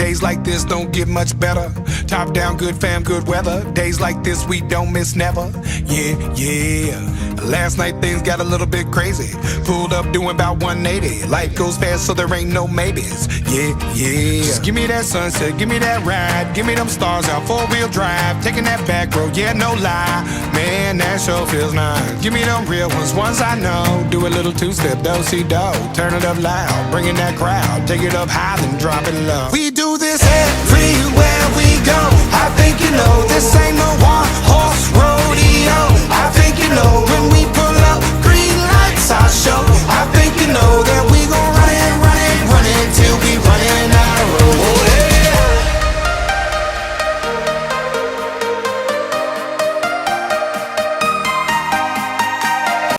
Days like this don't get much better. Top down, good fam, good weather. Days like this we don't miss never. Yeah, yeah. Last night things got a little bit crazy. Pulled up doing about 180. Life goes fast so there ain't no maybes. Yeah, yeah. Just give me that sunset, give me that ride. Give me them stars out, 4-wheel drive. Taking that back road, yeah, no lie. Man, that sure feels nice. Give me them real ones I know. Do a little two-step, do-si-do. Turn it up loud, bringing that crowd. Take it up high, then drop it low. We do this everywhere we go. I think you know this ain't no one-horse rodeo. I think you know when we put